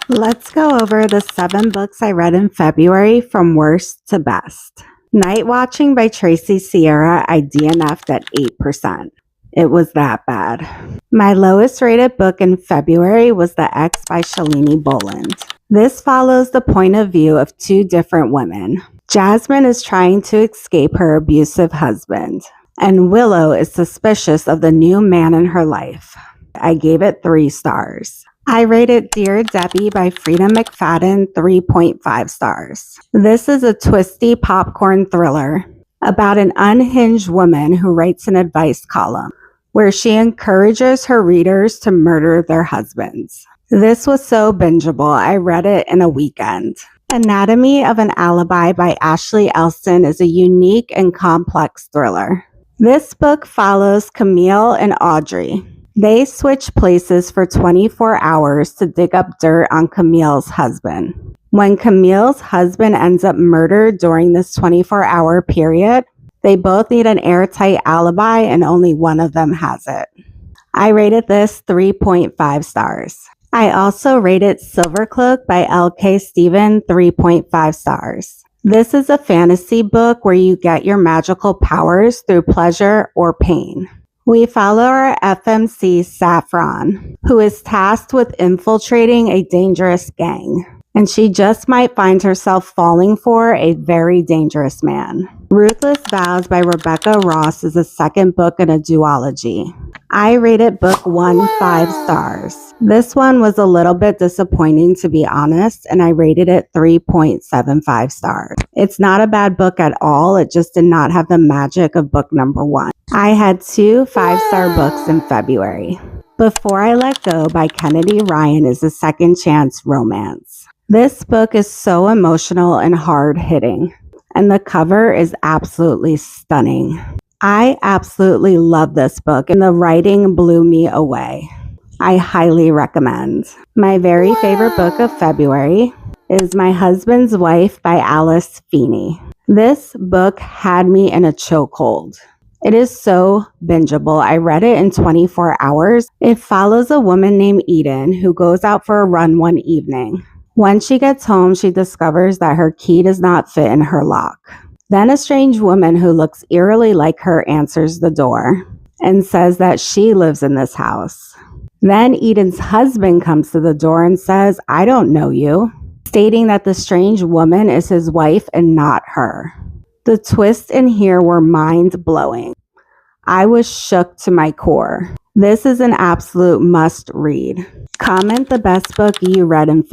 Let's go over the 7 books I read in February from worst to best. Night Watching by Tracy Sierra, I DNF'd at 8%. It was that bad. My lowest rated book in February was The Ex by Shalini Boland. This follows the point of view of 2 different women. Jasmine is trying to escape her abusive husband, and Willow is suspicious of the new man in her life. I gave it 3 stars. I rated Dear Debbie by Frida McFadden 3.5 stars. This is a twisty popcorn thriller about an unhinged woman who writes an advice column where she encourages her readers to murder their husbands. This was so bingeable, I read it in a weekend. Anatomy of an Alibi by Ashley Elston is a unique and complex thriller. This book follows Camille and Audrey. They switch places for 24 hours to dig up dirt on Camille's husband. When Camille's husband ends up murdered during this 24-hour period, they both need an airtight alibi and only one of them has it. I rated this 3.5 stars. I also rated Silvercloak by L.K. Stephen 3.5 stars. This is a fantasy book where you get your magical powers through pleasure or pain. We follow our FMC Saffron, who is tasked with infiltrating a dangerous gang, and she just might find herself falling for a very dangerous man. Ruthless Vows by Rebecca Ross is the second book in a duology. I rated book 1 5 stars. This one was a little bit disappointing, to be honest, and I rated it 3.75 stars. It's not a bad book at all, it just did not have the magic of book number 1. I had 2 5-star books in February. Before I Let Go by Kennedy Ryan is a second chance romance. This book is so emotional and hard-hitting, and the cover is absolutely stunning. I absolutely love this book, and the writing blew me away. I highly recommend. My very favorite book of February is My Husband's Wife by Alice Feeney. This book had me in a chokehold. It is so bingeable. I read it in 24 hours. It follows a woman named Eden who goes out for a run one evening. When she gets home, she discovers that her key does not fit in her lock. Then a strange woman who looks eerily like her answers the door and says that she lives in this house. Then Eden's husband comes to the door and says, "I don't know you," stating that the strange woman is his wife and not her. The twists in here were mind-blowing. I was shook to my core. This is an absolute must-read. Comment the best book you read in